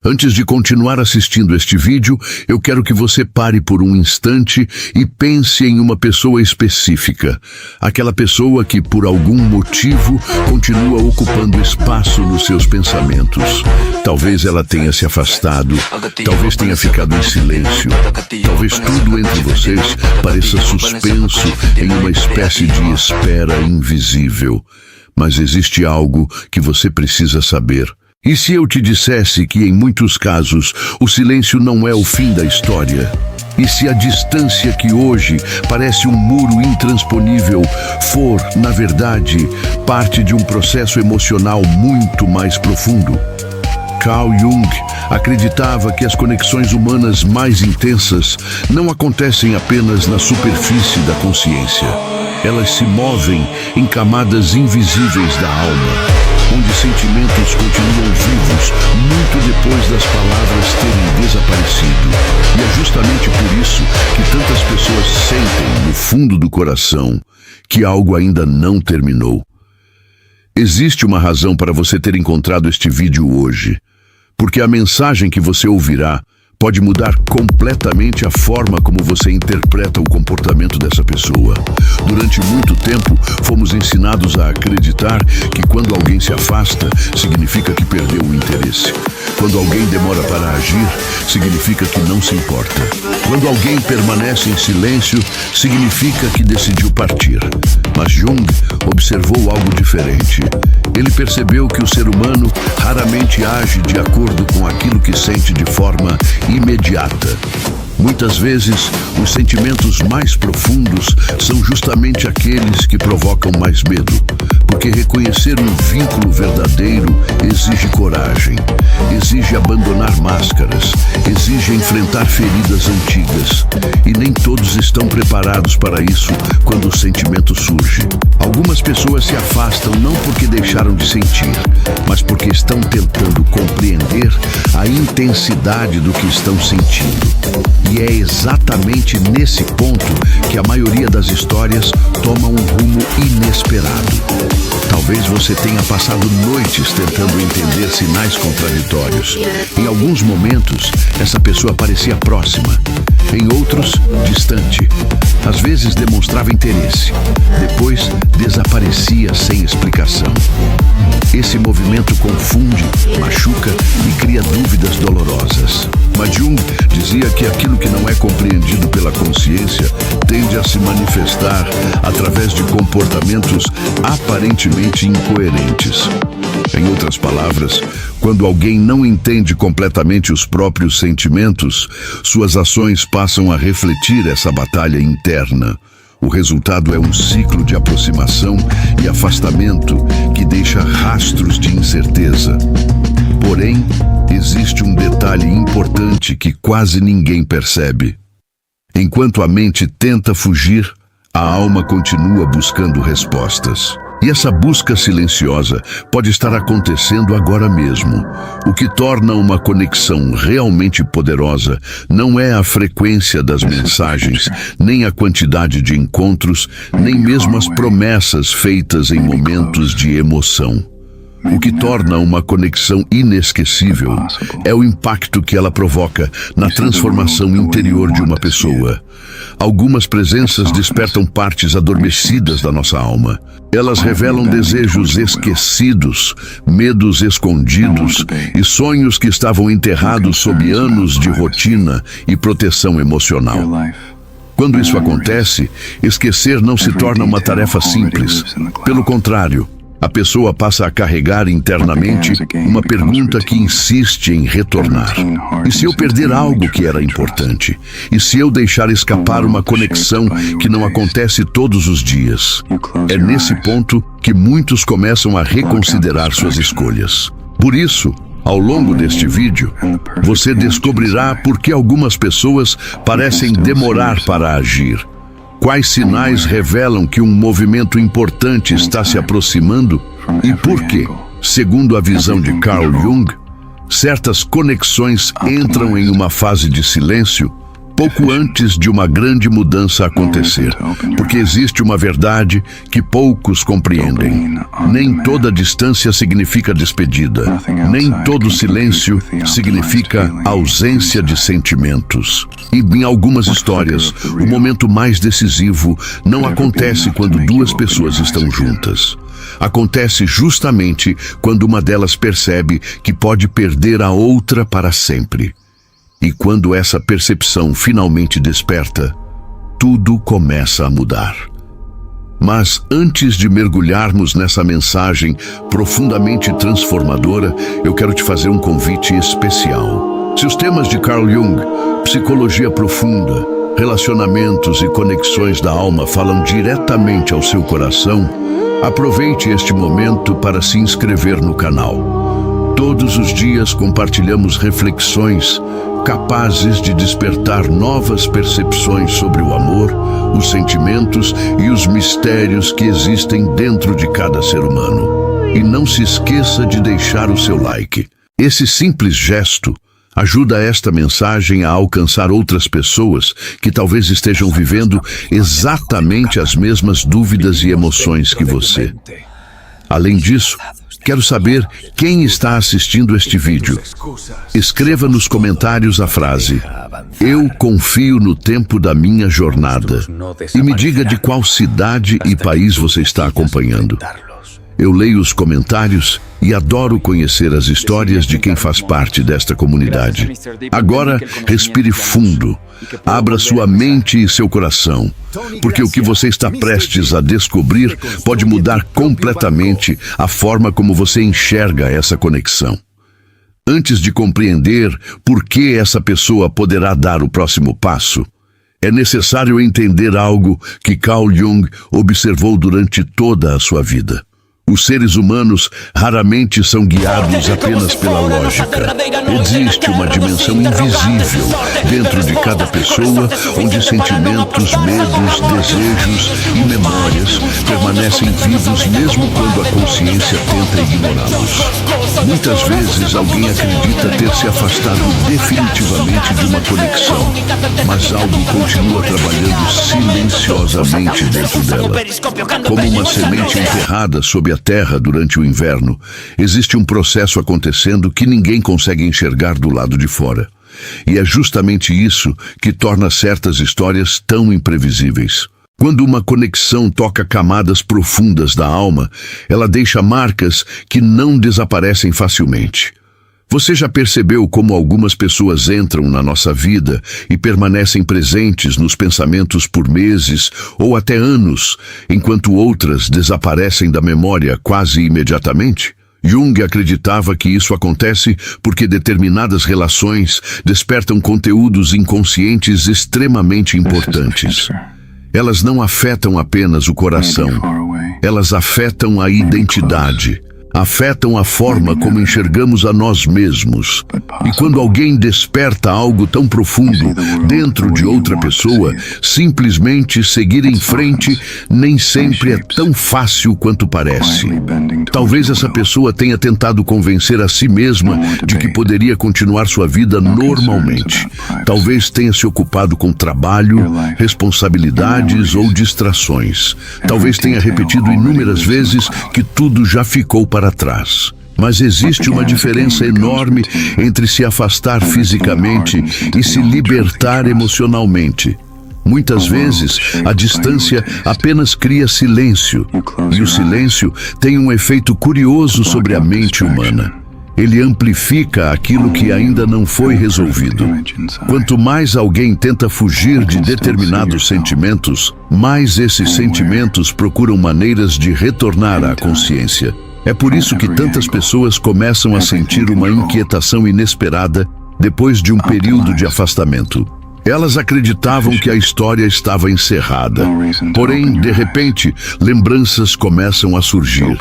Antes de continuar assistindo este vídeo, eu quero que você pare por um instante e pense em uma pessoa específica. Aquela pessoa que, por algum motivo, continua ocupando espaço nos seus pensamentos. Talvez ela tenha se afastado, talvez tenha ficado em silêncio. Talvez tudo entre vocês pareça suspenso em uma espécie de espera invisível. Mas existe algo que você precisa saber. E se eu te dissesse que, em muitos casos, o silêncio não é o fim da história? E se a distância que hoje parece um muro intransponível for, na verdade, parte de um processo emocional muito mais profundo? Carl Jung acreditava que as conexões humanas mais intensas não acontecem apenas na superfície da consciência. Elas se movem em camadas invisíveis da alma, onde sentimentos continuam vivos muito depois das palavras terem desaparecido. E é justamente por isso que tantas pessoas sentem, no fundo do coração, que algo ainda não terminou. Existe uma razão para você ter encontrado este vídeo hoje, porque a mensagem que você ouvirá pode mudar completamente a forma como você interpreta o comportamento dessa pessoa. Durante muito tempo, fomos ensinados a acreditar que quando alguém se afasta, significa que perdeu o interesse. Quando alguém demora para agir, significa que não se importa. Quando alguém permanece em silêncio, significa que decidiu partir. Mas Jung observou algo diferente. Ele percebeu que o ser humano raramente age de acordo com aquilo que sente de forma imediata. Muitas vezes, os sentimentos mais profundos são justamente aqueles que provocam mais medo, porque reconhecer um vínculo verdadeiro exige coragem, exige abandonar máscaras, exige enfrentar feridas antigas, e nem todos estão preparados para isso quando o sentimento surge. Algumas pessoas se afastam não porque deixaram de sentir, mas porque estão tentando compreender a intensidade do que estão sentindo. E é exatamente nesse ponto que a maioria das histórias toma um rumo inesperado. Talvez você tenha passado noites tentando entender sinais contraditórios. Em alguns momentos, essa pessoa parecia próxima. Em outros, distante. Às vezes demonstrava interesse. Depois, desaparecia sem explicação. Esse movimento confunde, machuca e cria dúvidas dolorosas. Mas Jung dizia que aquilo que não é compreendido pela consciência tende a se manifestar através de comportamentos aparentemente incoerentes. Em outras palavras, quando alguém não entende completamente os próprios sentimentos, suas ações passam a refletir essa batalha interna. O resultado é um ciclo de aproximação e afastamento que deixa rastros de incerteza. Porém, existe um detalhe importante que quase ninguém percebe. Enquanto a mente tenta fugir, a alma continua buscando respostas. E essa busca silenciosa pode estar acontecendo agora mesmo. O que torna uma conexão realmente poderosa não é a frequência das mensagens, nem a quantidade de encontros, nem mesmo as promessas feitas em momentos de emoção. O que torna uma conexão inesquecível é o impacto que ela provoca na transformação interior de uma pessoa. Algumas presenças despertam partes adormecidas da nossa alma. Elas revelam desejos esquecidos, medos escondidos e sonhos que estavam enterrados sob anos de rotina e proteção emocional. Quando isso acontece, esquecer não se torna uma tarefa simples. Pelo contrário, a pessoa passa a carregar internamente uma pergunta que insiste em retornar. E se eu perder algo que era importante? E se eu deixar escapar uma conexão que não acontece todos os dias? É nesse ponto que muitos começam a reconsiderar suas escolhas. Por isso, ao longo deste vídeo, você descobrirá por que algumas pessoas parecem demorar para agir. Quais sinais revelam que um movimento importante está se aproximando e por que, segundo a visão de Carl Jung, certas conexões entram em uma fase de silêncio, pouco antes de uma grande mudança acontecer, porque existe uma verdade que poucos compreendem. Nem toda distância significa despedida, nem todo silêncio significa ausência de sentimentos. E em algumas histórias, o momento mais decisivo não acontece quando duas pessoas estão juntas. Acontece justamente quando uma delas percebe que pode perder a outra para sempre. E quando essa percepção finalmente desperta, tudo começa a mudar. Mas antes de mergulharmos nessa mensagem profundamente transformadora, eu quero te fazer um convite especial. Se os temas de Carl Jung, psicologia profunda, relacionamentos e conexões da alma falam diretamente ao seu coração, aproveite este momento para se inscrever no canal. Todos os dias compartilhamos reflexões capazes de despertar novas percepções sobre o amor, os sentimentos e os mistérios que existem dentro de cada ser humano. E não se esqueça de deixar o seu like. Esse simples gesto ajuda esta mensagem a alcançar outras pessoas que talvez estejam vivendo exatamente as mesmas dúvidas e emoções que você. Além disso, quero saber quem está assistindo este vídeo. Escreva nos comentários a frase: "Eu confio no tempo da minha jornada", e me diga de qual cidade e país você está acompanhando. Eu leio os comentários e adoro conhecer as histórias de quem faz parte desta comunidade. Agora, respire fundo, abra sua mente e seu coração, porque o que você está prestes a descobrir pode mudar completamente a forma como você enxerga essa conexão. Antes de compreender por que essa pessoa poderá dar o próximo passo, é necessário entender algo que Carl Jung observou durante toda a sua vida. Os seres humanos raramente são guiados apenas pela lógica. Existe uma dimensão invisível dentro de cada pessoa, onde sentimentos, medos, desejos e memórias permanecem vivos mesmo quando a consciência tenta ignorá-los. Muitas vezes alguém acredita ter se afastado definitivamente de uma conexão, mas algo continua trabalhando silenciosamente dentro dela. Como uma semente enterrada sob a terra durante o inverno, existe um processo acontecendo que ninguém consegue enxergar do lado de fora. E é justamente isso que torna certas histórias tão imprevisíveis. Quando uma conexão toca camadas profundas da alma, ela deixa marcas que não desaparecem facilmente. Você já percebeu como algumas pessoas entram na nossa vida e permanecem presentes nos pensamentos por meses ou até anos, enquanto outras desaparecem da memória quase imediatamente? Jung acreditava que isso acontece porque determinadas relações despertam conteúdos inconscientes extremamente importantes. Elas não afetam apenas o coração, elas afetam a identidade. Afetam a forma como enxergamos a nós mesmos. E quando alguém desperta algo tão profundo dentro de outra pessoa, simplesmente seguir em frente nem sempre é tão fácil quanto parece. Talvez essa pessoa tenha tentado convencer a si mesma de que poderia continuar sua vida normalmente. Talvez tenha se ocupado com trabalho, responsabilidades ou distrações. Talvez tenha repetido inúmeras vezes que tudo já ficou para trás. Mas existe uma diferença enorme entre se afastar fisicamente e se libertar emocionalmente. Muitas vezes, a distância apenas cria silêncio, e o silêncio tem um efeito curioso sobre a mente humana. Ele amplifica aquilo que ainda não foi resolvido. Quanto mais alguém tenta fugir de determinados sentimentos, mais esses sentimentos procuram maneiras de retornar à consciência. É por isso que tantas pessoas começam a sentir uma inquietação inesperada depois de um período de afastamento. Elas acreditavam que a história estava encerrada. Porém, de repente, lembranças começam a surgir.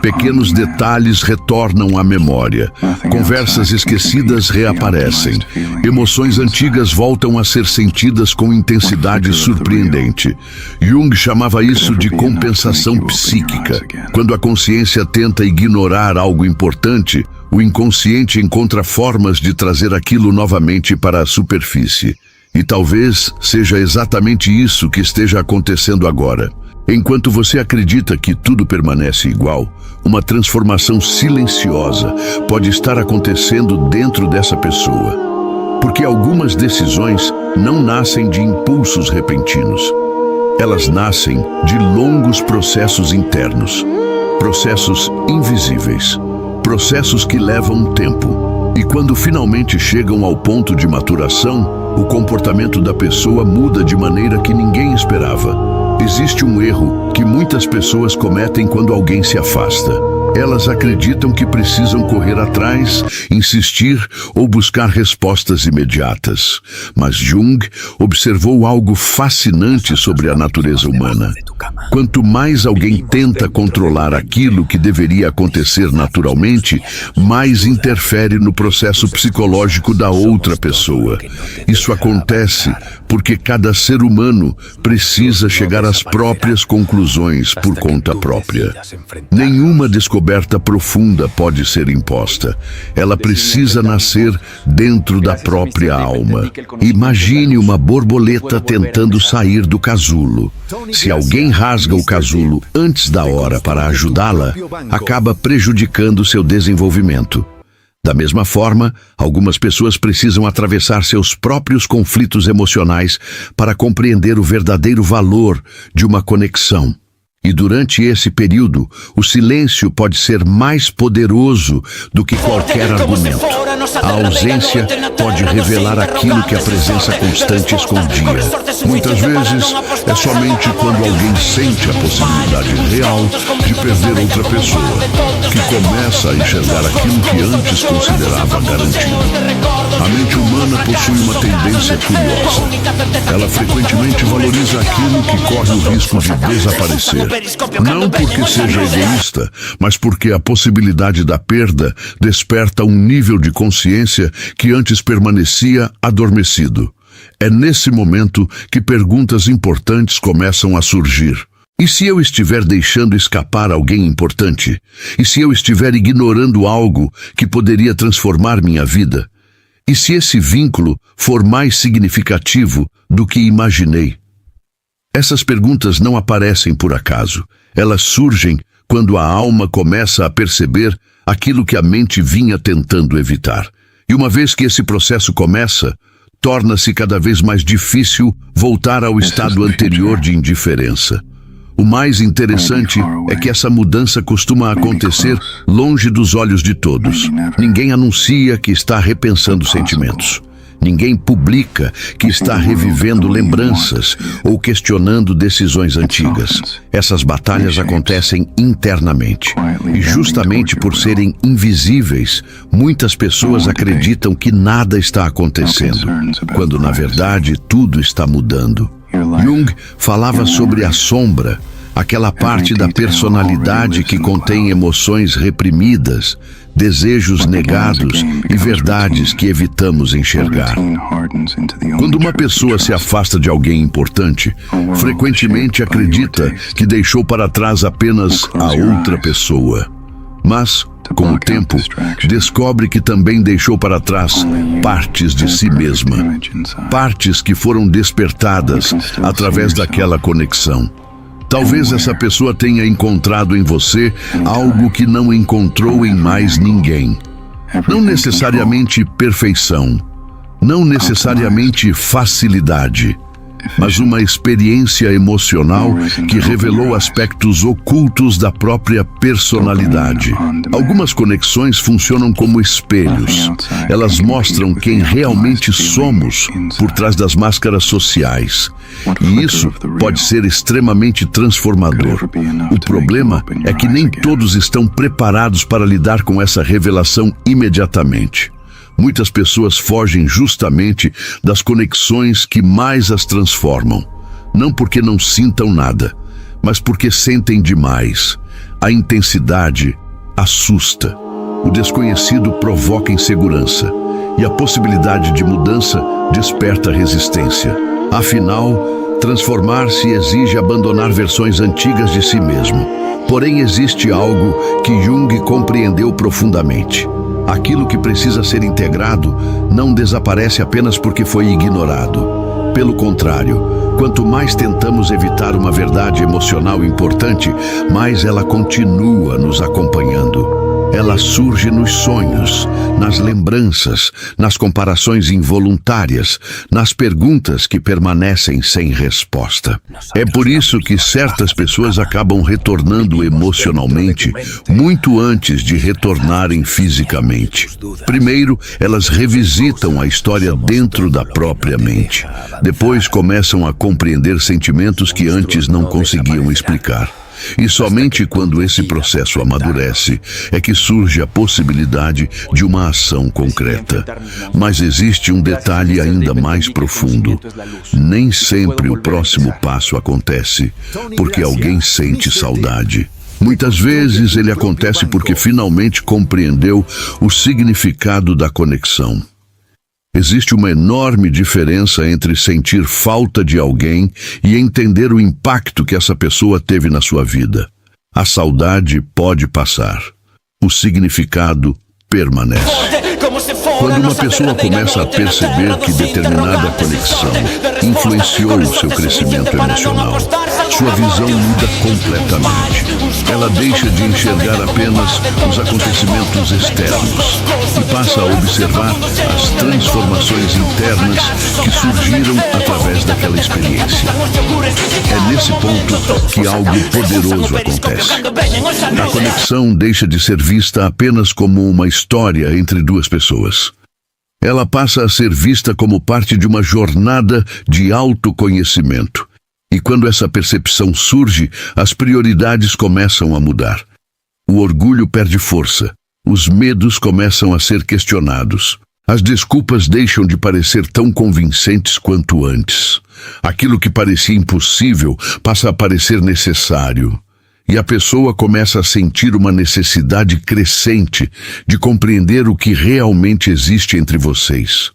Pequenos detalhes retornam à memória. Conversas esquecidas reaparecem. Emoções antigas voltam a ser sentidas com intensidade surpreendente. Jung chamava isso de compensação psíquica. Quando a consciência tenta ignorar algo importante, o inconsciente encontra formas de trazer aquilo novamente para a superfície. E talvez seja exatamente isso que esteja acontecendo agora. Enquanto você acredita que tudo permanece igual, uma transformação silenciosa pode estar acontecendo dentro dessa pessoa. Porque algumas decisões não nascem de impulsos repentinos. Elas nascem de longos processos internos, processos invisíveis, processos que levam tempo. E quando finalmente chegam ao ponto de maturação, o comportamento da pessoa muda de maneira que ninguém esperava. Existe um erro que muitas pessoas cometem quando alguém se afasta. Elas acreditam que precisam correr atrás, insistir ou buscar respostas imediatas. Mas Jung observou algo fascinante sobre a natureza humana. Quanto mais alguém tenta controlar aquilo que deveria acontecer naturalmente, mais interfere no processo psicológico da outra pessoa. Isso acontece porque cada ser humano precisa chegar às próprias conclusões por conta própria. Nenhuma descoberta profunda pode ser imposta. Ela precisa nascer dentro da própria alma. Imagine uma borboleta tentando sair do casulo. Se alguém rasga o casulo antes da hora para ajudá-la, acaba prejudicando seu desenvolvimento. Da mesma forma, algumas pessoas precisam atravessar seus próprios conflitos emocionais para compreender o verdadeiro valor de uma conexão. E durante esse período, o silêncio pode ser mais poderoso do que qualquer argumento. A ausência pode revelar aquilo que a presença constante escondia. Muitas vezes, é somente quando alguém sente a possibilidade real de perder outra pessoa, que começa a enxergar aquilo que antes considerava garantido. A mente humana possui uma tendência curiosa. Ela frequentemente valoriza aquilo que corre o risco de desaparecer. Não porque seja egoísta, mas porque a possibilidade da perda desperta um nível de consciência que antes permanecia adormecido. É nesse momento que perguntas importantes começam a surgir. E se eu estiver deixando escapar alguém importante? E se eu estiver ignorando algo que poderia transformar minha vida? E se esse vínculo for mais significativo do que imaginei? Essas perguntas não aparecem por acaso. Elas surgem quando a alma começa a perceber aquilo que a mente vinha tentando evitar. E uma vez que esse processo começa, torna-se cada vez mais difícil voltar ao estado anterior de indiferença. O mais interessante é que essa mudança costuma acontecer longe dos olhos de todos. Ninguém anuncia que está repensando sentimentos. Ninguém publica que está revivendo lembranças ou questionando decisões antigas. Essas batalhas acontecem internamente. E justamente por serem invisíveis, muitas pessoas acreditam que nada está acontecendo, quando na verdade tudo está mudando. Jung falava sobre a sombra, aquela parte da personalidade que contém emoções reprimidas, desejos negados e verdades que evitamos enxergar. Quando uma pessoa se afasta de alguém importante, frequentemente acredita que deixou para trás apenas a outra pessoa. Mas, com o tempo, descobre que também deixou para trás partes de si mesma, partes que foram despertadas através daquela conexão. Talvez essa pessoa tenha encontrado em você algo que não encontrou em mais ninguém. Não necessariamente perfeição, não necessariamente facilidade, mas uma experiência emocional que revelou aspectos ocultos da própria personalidade. Algumas conexões funcionam como espelhos. Elas mostram quem realmente somos por trás das máscaras sociais. E isso pode ser extremamente transformador. O problema é que nem todos estão preparados para lidar com essa revelação imediatamente. Muitas pessoas fogem justamente das conexões que mais as transformam. Não porque não sintam nada, mas porque sentem demais. A intensidade assusta. O desconhecido provoca insegurança. E a possibilidade de mudança desperta resistência. Afinal, transformar-se exige abandonar versões antigas de si mesmo. Porém, existe algo que Jung compreendeu profundamente. Aquilo que precisa ser integrado não desaparece apenas porque foi ignorado. Pelo contrário, quanto mais tentamos evitar uma verdade emocional importante, mais ela continua nos acompanhando. Ela surge nos sonhos, nas lembranças, nas comparações involuntárias, nas perguntas que permanecem sem resposta. É por isso que certas pessoas acabam retornando emocionalmente muito antes de retornarem fisicamente. Primeiro, elas revisitam a história dentro da própria mente. Depois começam a compreender sentimentos que antes não conseguiam explicar. E somente quando esse processo amadurece é que surge a possibilidade de uma ação concreta. Mas existe um detalhe ainda mais profundo. Nem sempre o próximo passo acontece porque alguém sente saudade. Muitas vezes ele acontece porque finalmente compreendeu o significado da conexão. Existe uma enorme diferença entre sentir falta de alguém e entender o impacto que essa pessoa teve na sua vida. A saudade pode passar. O significado permanece. Quando uma pessoa começa a perceber que determinada conexão influenciou o seu crescimento emocional, sua visão muda completamente. Ela deixa de enxergar apenas os acontecimentos externos e passa a observar as transformações internas que surgiram através daquela experiência. É nesse ponto que algo poderoso acontece. A conexão deixa de ser vista apenas como uma história entre duas pessoas. Ela passa a ser vista como parte de uma jornada de autoconhecimento. E quando essa percepção surge, as prioridades começam a mudar. O orgulho perde força. Os medos começam a ser questionados. As desculpas deixam de parecer tão convincentes quanto antes. Aquilo que parecia impossível passa a parecer necessário. E a pessoa começa a sentir uma necessidade crescente de compreender o que realmente existe entre vocês.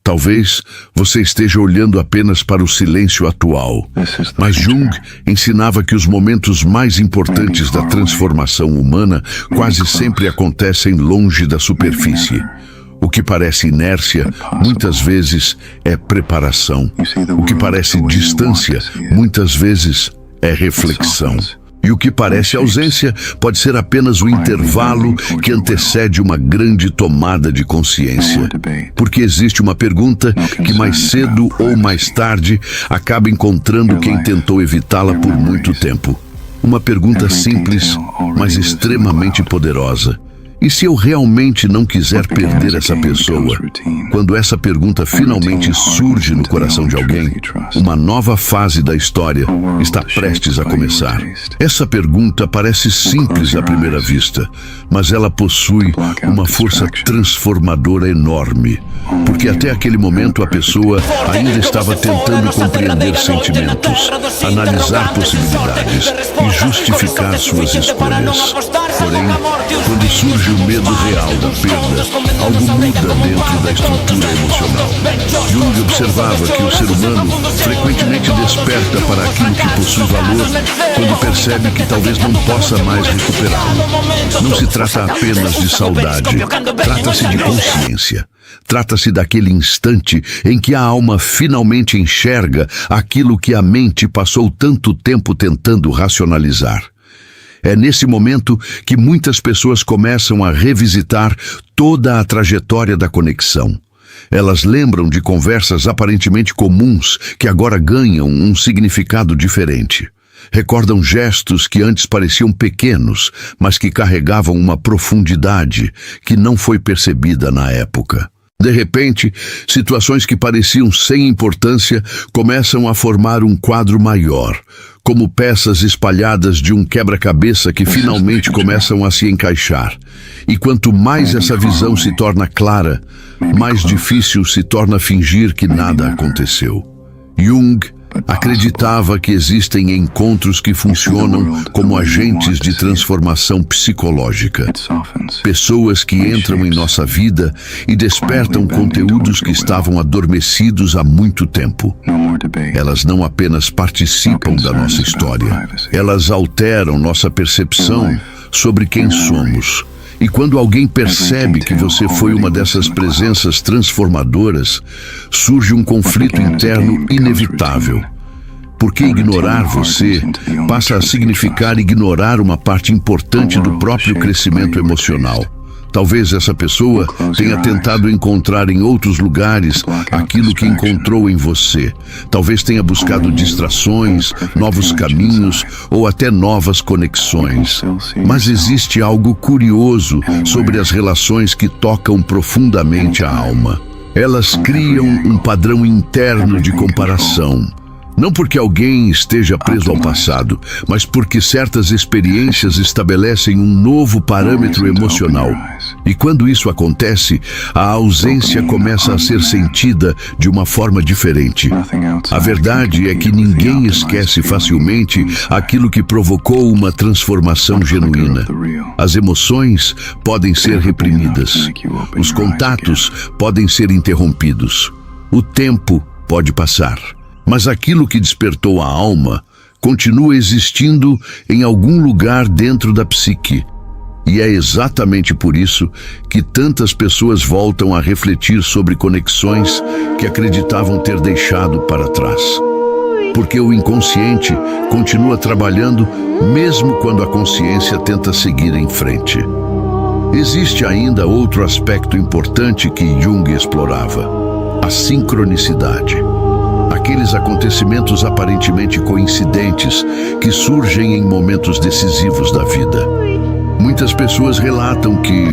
Talvez você esteja olhando apenas para o silêncio atual, mas Jung ensinava que os momentos mais importantes da transformação humana quase sempre acontecem longe da superfície. O que parece inércia, muitas vezes, é preparação. O que parece distância, muitas vezes, é reflexão. E o que parece ausência pode ser apenas o intervalo que antecede uma grande tomada de consciência. Porque existe uma pergunta que mais cedo ou mais tarde acaba encontrando quem tentou evitá-la por muito tempo. Uma pergunta simples, mas extremamente poderosa. E se eu realmente não quiser perder essa pessoa? Quando essa pergunta finalmente surge no coração de alguém, uma nova fase da história está prestes a começar. Essa pergunta parece simples à primeira vista, mas ela possui uma força transformadora enorme. Porque até aquele momento a pessoa ainda estava tentando compreender sentimentos, analisar possibilidades e justificar suas escolhas. Porém, quando surge o medo real da perda, algo muda dentro da estrutura emocional. Jung observava que o ser humano frequentemente desperta para aquilo que possui valor quando percebe que talvez não possa mais recuperá-lo. Não se trata apenas de saudade, trata-se de consciência. Trata-se daquele instante em que a alma finalmente enxerga aquilo que a mente passou tanto tempo tentando racionalizar. É nesse momento que muitas pessoas começam a revisitar toda a trajetória da conexão. Elas lembram de conversas aparentemente comuns que agora ganham um significado diferente. Recordam gestos que antes pareciam pequenos, mas que carregavam uma profundidade que não foi percebida na época. De repente, situações que pareciam sem importância começam a formar um quadro maior, como peças espalhadas de um quebra-cabeça que finalmente começam a se encaixar. E quanto mais essa visão se torna clara, mais difícil se torna fingir que nada aconteceu. Jung acreditava que existem encontros que funcionam como agentes de transformação psicológica. Pessoas que entram em nossa vida e despertam conteúdos que estavam adormecidos há muito tempo. Elas não apenas participam da nossa história, elas alteram nossa percepção sobre quem somos E quando alguém percebe que você foi uma dessas presenças transformadoras, surge um conflito interno inevitável. Porque ignorar você passa a significar ignorar uma parte importante do próprio crescimento emocional. Talvez essa pessoa tenha tentado encontrar em outros lugares aquilo que encontrou em você. Talvez tenha buscado distrações, novos caminhos ou até novas conexões. Mas existe algo curioso sobre as relações que tocam profundamente a alma. Elas criam um padrão interno de comparação. Não porque alguém esteja preso ao passado, mas porque certas experiências estabelecem um novo parâmetro emocional. E quando isso acontece, a ausência começa a ser sentida de uma forma diferente. A verdade é que ninguém esquece facilmente aquilo que provocou uma transformação genuína. As emoções podem ser reprimidas. Os contatos podem ser interrompidos. O tempo pode passar. Mas aquilo que despertou a alma continua existindo em algum lugar dentro da psique. E é exatamente por isso que tantas pessoas voltam a refletir sobre conexões que acreditavam ter deixado para trás. Porque o inconsciente continua trabalhando mesmo quando a consciência tenta seguir em frente. Existe ainda outro aspecto importante que Jung explorava: a sincronicidade. Aqueles acontecimentos aparentemente coincidentes que surgem em momentos decisivos da vida. Muitas pessoas relatam que,